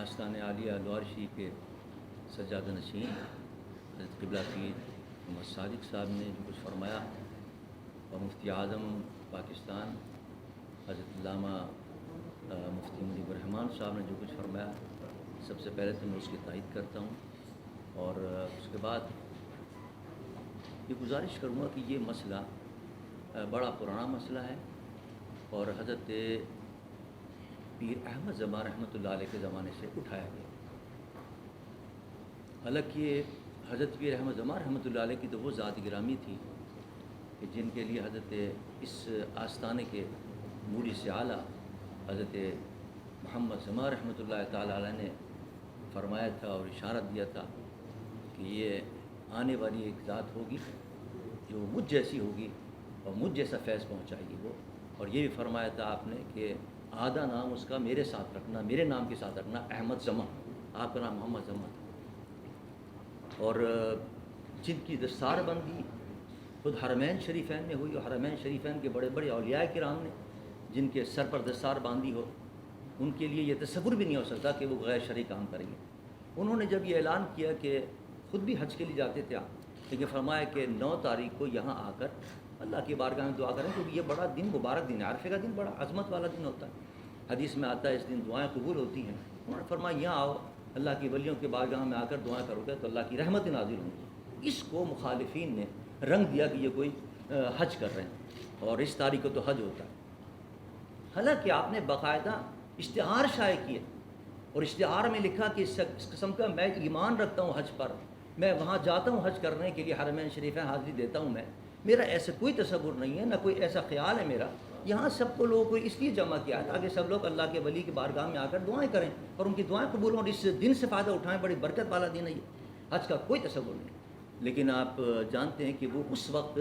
آستان عالیہ لوہار شریف کے سجادہ نشین حضرت قبلہ پیر محمد صادق صاحب نے جو کچھ فرمایا اور مفتی اعظم پاکستان حضرت علامہ مفتی مجیب الرحمان صاحب نے جو کچھ فرمایا، سب سے پہلے تو میں اس کی تائید کرتا ہوں، اور اس کے بعد یہ گزارش کروں گا کہ یہ مسئلہ بڑا پرانا مسئلہ ہے اور حضرت پیر احمد زمان رحمۃ اللہ علیہ کے زمانے سے اٹھایا گیا۔ حالانکہ حضرت پیر احمد زمان رحمۃ اللہ علیہ کی تو وہ ذات گرامی تھی کہ جن کے لیے حضرت اس آستانے کے موری سے اعلیٰ حضرت محمد زمان رحمۃ اللہ تعالیٰ علیہ نے فرمایا تھا اور اشارت دیا تھا کہ یہ آنے والی ایک ذات ہوگی جو مجھ جیسی ہوگی اور مجھ جیسا فیض پہنچائے گی وہ، اور یہ بھی فرمایا تھا آپ نے کہ آدھا نام اس کا میرے ساتھ رکھنا، میرے نام کے ساتھ رکھنا، احمد زمان، آپ کا نام محمد زمان تھا۔ اور جن کی دستار بندی خود حرمین شریفین میں ہوئی، اور حرمین شریفین کے بڑے بڑے اولیاء کرام نے جن کے سر پر دستار باندھی ہو، ان کے لیے یہ تصور بھی نہیں ہو سکتا کہ وہ غیر شرعی کام کریں گے۔ انہوں نے جب یہ اعلان کیا کہ خود بھی حج کے لیے جاتے تھے آپ، لیکن فرمایا کہ 9 تاریخ کو یہاں آ کر اللہ کی بارگاہ میں دعا کریں، کیونکہ یہ بڑا دن مبارک دن ہے، عرفے کا دن بڑا عظمت والا دن ہوتا ہے، حدیث میں آتا ہے اس دن دعائیں قبول ہوتی ہیں۔ انہوں نے فرمایا یہاں آؤ، اللہ کی ولیوں کے بارگاہ میں آ کر دعائیں کرو گے تو اللہ کی رحمت نازل ہوں گی۔ اس کو مخالفین نے رنگ دیا کہ یہ کوئی حج کر رہے ہیں اور اس تاریخ کو تو حج ہوتا ہے، حالانکہ آپ نے باقاعدہ اشتہار شائع کیے اور اشتہار میں لکھا کہ اس قسم کا میں ایمان رکھتا ہوں حج پر، میں وہاں جاتا ہوں حج کرنے کے لیے، حرمین شریف حاضری دیتا ہوں، میرا ایسا کوئی تصور نہیں ہے، نہ کوئی ایسا خیال ہے میرا۔ یہاں سب کو لوگوں کو اس لیے جمع کیا ہے تاکہ سب لوگ اللہ کے ولی کی بارگاہ میں آ کر دعائیں کریں اور ان کی دعائیں قبول ہوں اور اس دن سے فائدہ اٹھائیں۔ بڑی برکت والا دن ہے یہ، حج کا کوئی تصور نہیں۔ لیکن آپ جانتے ہیں کہ وہ اس وقت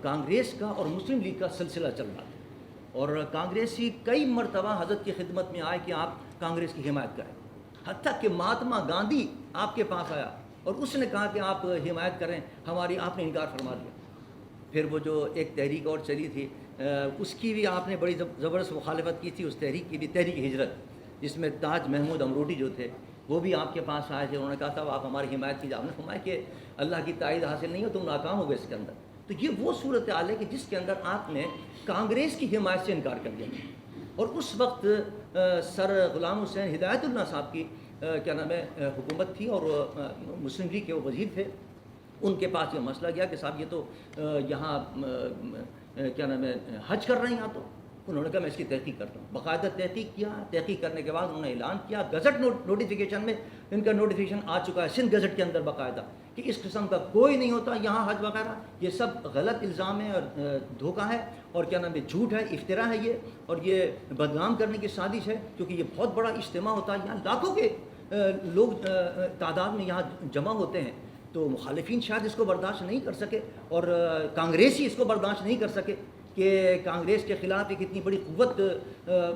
کانگریس کا اور مسلم لیگ کا سلسلہ چل رہا تھا، اور کانگریسی کئی مرتبہ حضرت کی خدمت میں آئے کہ آپ کانگریس کی حمایت کریں، حتیٰ کہ مہاتما گاندھی آپ کے پاس آیا اور اس نے کہا کہ آپ حمایت کریں ہماری، آپ نے انکار فرما دیا۔ پھر وہ جو ایک تحریک اور چلی تھی اس کی بھی آپ نے بڑی زبردست مخالفت کی تھی، اس تحریک کی بھی، تحریک ہجرت، جس میں تاج محمود امروٹی جو تھے وہ بھی آپ کے پاس آئے تھے، انہوں نے کہا تھا آپ ہماری حمایت کیجیے، آپ نے فرمایا کہ اللہ کی تائید حاصل نہیں ہو تم ناکام ہو گئے اس کے اندر۔ تو یہ وہ صورتحال ہے کہ جس کے اندر آپ نے کانگریس کی حمایت سے انکار کر دیا، اور اس وقت سر غلام حسین ہدایت اللہ صاحب کی کیا نام ہے حکومت تھی اور مسلم لیگ کے وہ وزیر تھے۔ ان کے پاس یہ مسئلہ گیا کہ صاحب یہ تو یہاں کیا نام ہے حج کر رہے ہیں یہاں، تو انہوں نے کہا میں اس کی تحقیق کرتا ہوں۔ باقاعدہ تحقیق کیا، تحقیق کرنے کے بعد انہوں نے اعلان کیا، گزٹ نوٹیفیکیشن میں ان کا نوٹیفیکیشن آ چکا ہے سندھ گزٹ کے اندر باقاعدہ کہ اس قسم کا کوئی نہیں ہوتا یہاں حج وغیرہ، یہ سب غلط الزام ہے اور دھوکہ ہے اور کیا نام ہے جھوٹ ہے، افتراء ہے یہ، اور یہ بدنام کرنے کی سازش ہے، کیونکہ یہ بہت بڑا اجتماع ہوتا ہے، یہاں لاکھوں کے لوگ تعداد میں یہاں جمع ہوتے ہیں، تو مخالفین شاید اس کو برداشت نہیں کر سکے اور کانگریسی اس کو برداشت نہیں کر سکے کہ کانگریس کے خلاف ایک اتنی بڑی قوت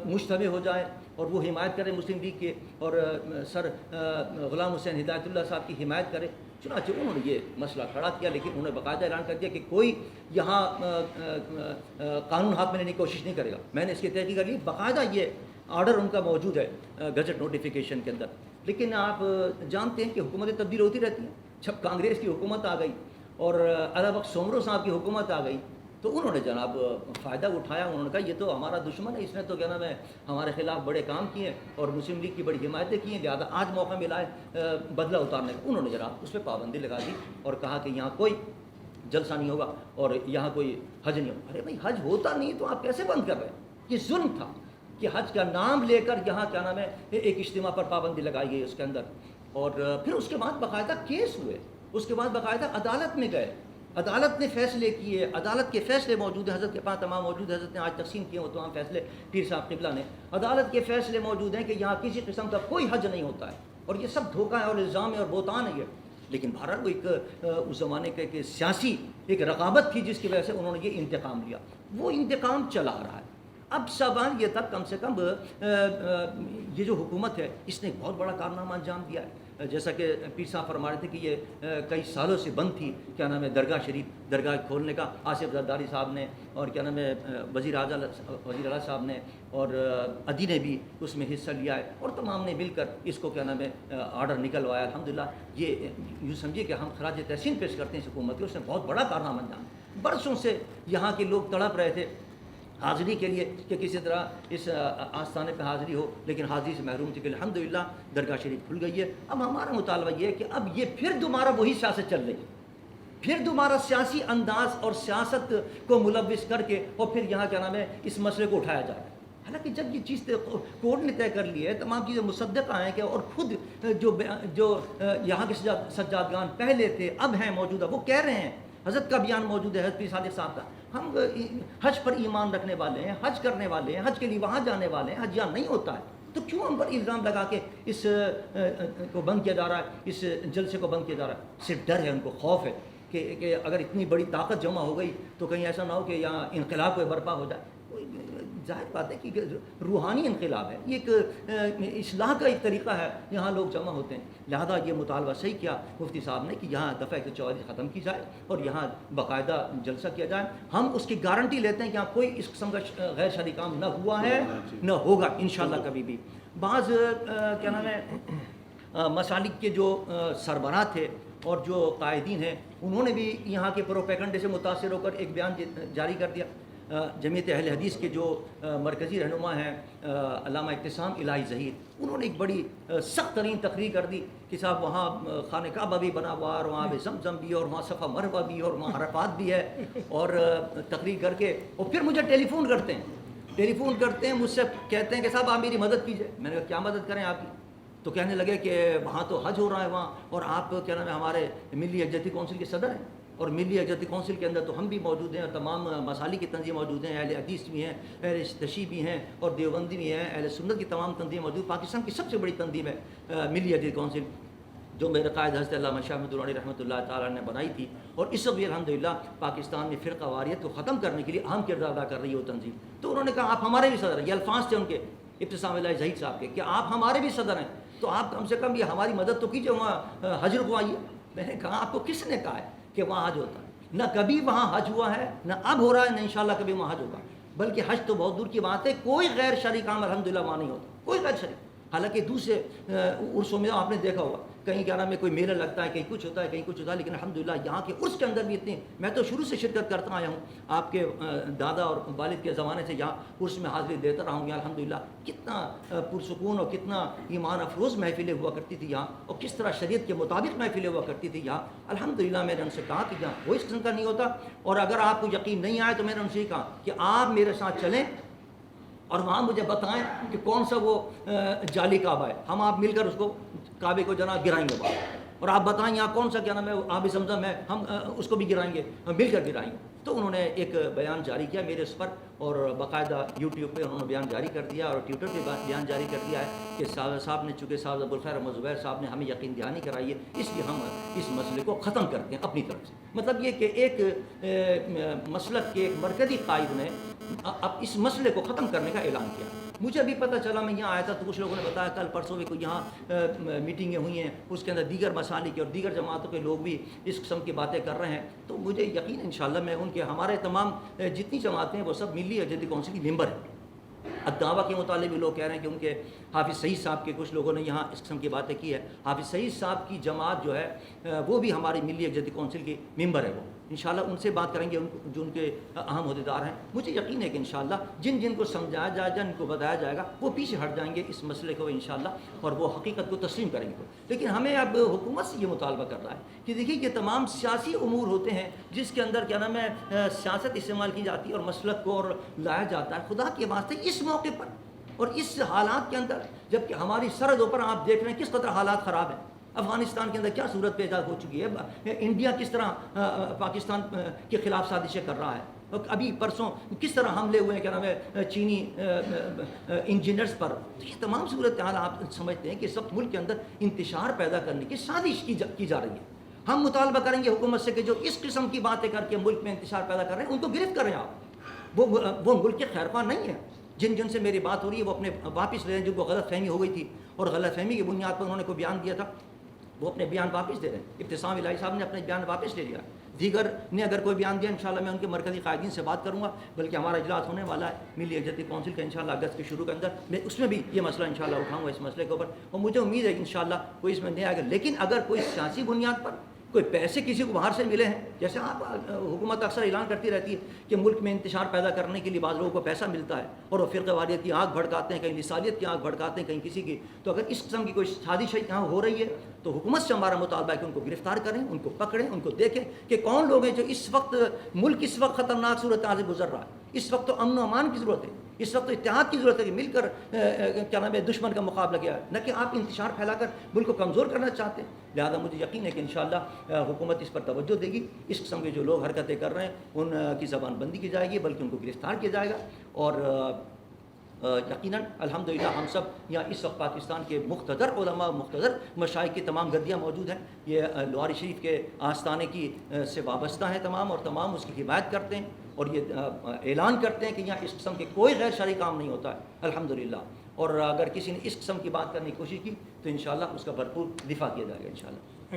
مجتمع ہو جائے اور وہ حمایت کرے مسلم لیگ کے اور سر غلام حسین ہدایت اللہ صاحب کی حمایت کرے۔ چنانچہ انہوں نے یہ مسئلہ کھڑا کیا، لیکن انہوں نے باقاعدہ اعلان کر دیا کہ کوئی یہاں قانون ہاتھ میں لینے کی کوشش نہیں کرے گا۔ میں نے اس کی تحقیق کر لی، باقاعدہ یہ آرڈر ان کا موجود ہے گزٹ نوٹیفیکیشن کے اندر۔ لیکن آپ جانتے ہیں کہ حکومتیں تبدیل ہوتی رہتی ہیں، جب کانگریس کی حکومت آ گئی اور علی وقت سومرو صاحب کی حکومت آ گئی تو انہوں نے جناب فائدہ اٹھایا، انہوں نے کہا یہ تو ہمارا دشمن ہے، اس نے تو کیا نام ہے ہمارے خلاف بڑے کام کیے اور مسلم لیگ کی بڑی حمایتیں کی ہیں، لہٰذا آج موقع ملا ہے بدلہ اتارنے کا۔ انہوں نے جناب اس پہ پابندی لگا دی اور کہا کہ یہاں کوئی جلسہ نہیں ہوگا اور یہاں کوئی حج نہیں ہوگا۔ ارے بھائی حج ہوتا نہیں تو آپ کیسے بند کر رہے ہیں؟ یہ ظلم تھا کہ حج کا نام لے کر یہاں کیا نام ہے ایک اجتماع پر پابندی لگائی گئی اس کے اندر، اور پھر اس کے بعد باقاعدہ کیس ہوئے، اس کے بعد باقاعدہ عدالت میں گئے، عدالت نے فیصلے کیے، عدالت کے فیصلے موجود ہیں، حضرت کے پاس تمام موجود ہے، حضرت نے آج تقسیم کیے وہ تمام فیصلے پیر صاحب قبلہ نے، عدالت کے فیصلے موجود ہیں کہ یہاں کسی قسم کا کوئی حج نہیں ہوتا ہے اور یہ سب دھوکہ ہے اور الزام ہے اور بہتان ہے یہ۔ لیکن بہرحال وہ ایک اس زمانے کا ایک سیاسی ایک رقابت تھی جس کی وجہ سے انہوں نے یہ انتقام لیا، وہ انتقام چلا رہا ہے اب سوال یہ تھا کم سے کم یہ جو حکومت ہے اس نے ایک بہت بڑا کارنامہ انجام دیا ہے، جیسا کہ پیر صاحب فرما رہے تھے کہ یہ کئی سالوں سے بند تھی، کیا نام ہے، درگاہ شریف، درگاہ کھولنے کا آصف زرداری صاحب نے اور کیا نام ہے وزیر اعلیٰ صاحب نے اور ادی نے بھی اس میں حصہ لیا ہے، اور تمام نے مل کر اس کو کیا نام ہے آرڈر نکلوایا۔ الحمدللہ یہ یوں سمجھیے کہ ہم خراج تحسین پیش کرتے ہیں اس حکومت کے، اس نے بہت بڑا کارنامہ انجام دیا۔ برسوں سے یہاں کے لوگ تڑپ رہے تھے حاضری کے لیے کہ کسی طرح اس آستانے پہ حاضری ہو، لیکن حاضری سے محروم تھے کہ الحمدللہ درگاہ شریف کھل گئی ہے۔ اب ہمارا مطالبہ یہ ہے کہ اب یہ پھر دوبارہ وہی سیاست چل رہی ہے، پھر دوبارہ سیاسی انداز اور سیاست کو ملوث کر کے اور پھر یہاں کیا نام ہے اس مسئلے کو اٹھایا جائے۔ حالانکہ جب یہ چیز کورٹ نے طے کر لی ہے، تمام چیزیں مصدقہ ہیں کہ اور خود جو یہاں کے سجادگان پہلے تھے اب ہیں موجودہ، وہ کہہ رہے ہیں، حضرت کا بیان موجود ہے، حضرت پیر صادق صاحب کا، ہم حج پر ایمان رکھنے والے ہیں، حج کرنے والے ہیں، حج کے لیے وہاں جانے والے ہیں، حج یہاں نہیں ہوتا ہے، تو کیوں ہم پر الزام لگا کے اس کو بند کیا جا رہا ہے، اس جلسے کو بند کیا جا رہا ہے؟ صرف ڈر ہے، ان کو خوف ہے کہ اگر اتنی بڑی طاقت جمع ہو گئی تو کہیں ایسا نہ ہو کہ یہاں انقلاب کوئی برپا ہو جائے۔ ظاہر بات ہے کہ روحانی انقلاب ہے، یہ ایک اصلاح کا ایک طریقہ ہے، یہاں لوگ جمع ہوتے ہیں، لہذا یہ مطالبہ صحیح کیا مفتی صاحب نے کہ یہاں دفعہ 144 ختم کی جائے اور یہاں باقاعدہ جلسہ کیا جائے۔ ہم اس کی گارنٹی لیتے ہیں کہ یہاں کوئی اس قسم کا غیر شرعی کام نہ ہوا ہے نہ ہوگا انشاءاللہ کبھی بھی۔ بعض کیا نام ہے مسالک کے جو سربراہ تھے اور جو قائدین ہیں، انہوں نے بھی یہاں کے پروپیگنڈے سے متاثر ہو کر ایک بیان جاری کر دیا۔ جمعیت اہل حدیث کے جو مرکزی رہنما ہیں علامہ اعتصام الہی ظہیر، انہوں نے ایک بڑی سخت ترین تقریر کر دی کہ صاحب وہاں خانہ کعبہ بھی بنا ہوا ہے اور وہاں زمزم بھی ہے اور وہاں صفا مروہ بھی ہے اور وہاں عرفات بھی ہے، اور تقریر کر کے اور پھر مجھے ٹیلی فون کرتے ہیں مجھ سے کہتے ہیں کہ صاحب آپ میری مدد کیجئے۔ میں نے کہا کیا مدد کریں آپ کی؟ تو کہنے لگے کہ وہاں تو حج ہو رہا ہے وہاں، اور آپ کیا نام ہے ہمارے ملی یکجہتی کونسل کے صدر ہیں، اور ملی یکجہتی کونسل کے اندر تو ہم بھی موجود ہیں اور تمام مسالک کی تنظیم موجود ہیں، اہل حدیث بھی ہیں، اہل تشیع بھی ہیں اور دیوبندی بھی ہیں، اہل سنت کی تمام تنظیم موجود۔ پاکستان کی سب سے بڑی تنظیم ہے ملی یکجہتی کونسل، جو میرے قائد حضرت علامہ شاہ احمد درانی رحمۃ اللہ تعالیٰ نے بنائی تھی، اور اس وقت بھی الحمدللہ پاکستان میں فرقہ واریت کو ختم کرنے کے لیے اہم کردار ادا کر رہی ہے وہ تنظیم۔ تو انہوں نے کہا آپ ہمارے بھی صدر ہیں، یہ الفاظ تھے ان کے اعتصام الہی ظہیر صاحب کے کہ آپ ہمارے بھی صدر ہیں، تو آپ کم سے کم یہ ہماری مدد تو کیجیے، وہاں حج رکوائیے۔ میں نے کہا آپ کو کس نے کہا ہے کہ وہاں حج ہوتا ہے؟ نہ کبھی وہاں حج ہوا ہے، نہ اب ہو رہا ہے، نہ انشاءاللہ کبھی وہاں حج ہوگا، بلکہ حج تو بہت دور کی بات ہے، کوئی غیر شرعی کام الحمدللہ وہاں نہیں ہوتا، کوئی غیر شرعی۔ حالانکہ دوسرے عرصوں میں آپ نے دیکھا ہوگا کہیں کیا نام ہے کوئی میلہ لگتا ہے، کہیں کچھ ہوتا ہے، کہیں کچھ ہوتا ہے، لیکن الحمدللہ یہاں کے عرس کے اندر بھی اتنے، میں تو شروع سے شرکت کرتا آیا ہوں، آپ کے دادا اور والد کے زمانے سے یہاں عرس میں حاضری دیتا رہا ہوں، الحمدللہ کتنا پرسکون اور کتنا ایمان افروز محفلیں ہوا کرتی تھی یہاں، اور کس طرح شریعت کے مطابق محفلیں ہوا کرتی تھی یہاں۔ الحمدللہ میں نے ان سے کہا کہ یہاں کوئی اس قسم کا نہیں ہوتا، اور اگر آپ کو یقین نہیں آئے تو میں نے ان سے کہا کہ آپ میرے ساتھ چلیں اور وہاں مجھے بتائیں کہ کون سا وہ جعلی کعبہ ہے، ہم آپ مل کر اس کو کعبے کو جناب گرائیں گے باہر، اور آپ بتائیں یہاں کون سا کیا نام ہے آب زمزم ہے، ہم اس کو بھی گرائیں گے، ہم مل کر گرائیں گے۔ تو انہوں نے ایک بیان جاری کیا میرے اس پر، اور باقاعدہ یوٹیوب پہ انہوں نے بیان جاری کر دیا اور ٹویٹر پہ بیان جاری کر دیا ہے کہ صاحب نے، چونکہ صاحب ابوالخیر احمد زبیر صاحب نے ہمیں یقین دہانی کرائی ہے، اس لیے ہم اس مسئلے کو ختم کرتے ہیں اپنی طرف سے۔ مطلب یہ کہ ایک مسلک کے ایک مرکزی قائد نے اب اس مسئلے کو ختم کرنے کا اعلان کیا۔ مجھے بھی پتہ چلا، میں یہاں آیا تھا تو کچھ لوگوں نے بتایا کل پرسوں بھی کوئی یہاں میٹنگیں ہوئی ہیں، اس کے اندر دیگر مسائل کی اور دیگر جماعتوں کے لوگ بھی اس قسم کی باتیں کر رہے ہیں، تو مجھے یقین انشاءاللہ میں ان کے ہمارے تمام جتنی جماعتیں ہیں وہ سب ملی یکجہتی کونسل کی ممبر ہیں۔ الدعوہ کے متعلق بھی لوگ کہہ رہے ہیں کہ ان کے حافظ سعید صاحب کے کچھ لوگوں نے یہاں اس قسم کی باتیں کی ہے، حافظ سعید صاحب کی جماعت جو ہے وہ بھی ہماری ملی یکجہتی کونسل کی ممبر ہے، وہ انشاءاللہ ان سے بات کریں گے جو ان کے اہم عہدیدار ہیں۔ مجھے یقین ہے کہ انشاءاللہ جن جن کو سمجھایا جائے گا، جن کو بتایا جائے گا، وہ پیچھے ہٹ جائیں گے اس مسئلے کو انشاءاللہ، اور وہ حقیقت کو تسلیم کریں گے۔ لیکن ہمیں اب حکومت سے یہ مطالبہ کر رہا ہے کہ دیکھیے یہ تمام سیاسی امور ہوتے ہیں جس کے اندر کیا نام ہے سیاست استعمال کی جاتی ہے اور مسلک کو اور لایا جاتا ہے، خدا کے واسطے اس موقع پر اور اس حالات کے اندر، جبکہ ہماری سرحدوں پر آپ دیکھ رہے ہیں کس قدر حالات خراب ہیں، افغانستان کے اندر کیا صورت پیدا ہو چکی ہے، انڈیا کس طرح پاکستان کے خلاف سازشیں کر رہا ہے، ابھی پرسوں کس طرح حملے ہوئے ہیں کیا نام ہے چینی انجینئرز پر۔ تو یہ تمام صورتحال آپ سمجھتے ہیں کہ اس وقت ملک کے اندر انتشار پیدا کرنے کی سازش کی جا رہی ہے۔ ہم مطالبہ کریں گے حکومت سے کہ جو اس قسم کی باتیں کر کے ملک میں انتشار پیدا کر رہے ہیں ان کو گرفت کریں آپ، وہ ملک کے خیر خواہ نہیں ہے۔ جن جن سے میری بات ہو رہی ہے وہ اپنے واپس لے لیں، جن کو غلط فہمی ہو گئی تھی اور غلط فہمی کی بنیاد پر انہوں نے کوئی بیان دیا تھا وہ اپنے بیان واپس دے رہے ہیں۔ ابتسام الہی صاحب نے اپنے بیان واپس لے لیا، دیگر نے اگر کوئی بیان دیا انشاءاللہ میں ان کے مرکزی قائدین سے بات کروں گا، بلکہ ہمارا اجلاس ہونے والا ہے ملی یکجہتی کونسل کا انشاءاللہ اگست کے شروع کے اندر، میں اس میں بھی یہ مسئلہ انشاءاللہ اٹھاؤں گا اس مسئلے کے اوپر، اور مجھے امید ہے کہ انشاءاللہ کوئی اس میں نہیں آئے گا۔ لیکن اگر کوئی سیاسی بنیاد پر کوئی پیسے کسی کو باہر سے ملے ہیں، جیسے آپ حکومت اکثر اعلان کرتی رہتی ہے کہ ملک میں انتشار پیدا کرنے کے لیے بعض لوگوں کو پیسہ ملتا ہے اور وہ فرقہ واریت کی آگ بھڑکاتے ہیں، کہیں لسانیت کی آگ بھڑکاتے ہیں، کہیں کسی کی، تو اگر اس قسم کی کوئی سازش یہاں ہو رہی ہے تو حکومت سے ہمارا مطالبہ ہے کہ ان کو گرفتار کریں، ان کو پکڑیں، ان کو دیکھیں کہ کون لوگ ہیں جو اس وقت ملک اس وقت خطرناک صورتحال سے گزر رہا ہے، اس وقت تو امن و امان کی ضرورت ہے، اس وقت تو اتحاد کی ضرورت ہے کہ مل کر کیا نام ہے دشمن کا مقابلہ کیا ہے، نہ کہ آپ انتشار پھیلا کر ملک کو کمزور کرنا چاہتے ہیں۔ لہٰذا مجھے یقین ہے کہ انشاءاللہ حکومت اس پر توجہ دے گی، اس قسم کے جو لوگ حرکتیں کر رہے ہیں ان کی زبان بندی کی جائے گی، بلکہ ان کو گرفتار کیا جائے گا، اور یقیناً الحمدللہ ہم سب یہاں اس وقت پاکستان کے مقتدر علماء، مقتدر مشائخ کی تمام گدیاں موجود ہیں، یہ لواری شریف کے آستانے کی سے وابستہ ہیں تمام، اور تمام اس کی حمایت کرتے ہیں اور یہ اعلان کرتے ہیں کہ یہاں اس قسم کے کوئی غیر شرعی کام نہیں ہوتا ہے الحمدللہ، اور اگر کسی نے اس قسم کی بات کرنے کی کوشش کی تو انشاءاللہ اس کا بھرپور دفاع کیا جائے گا انشاءاللہ۔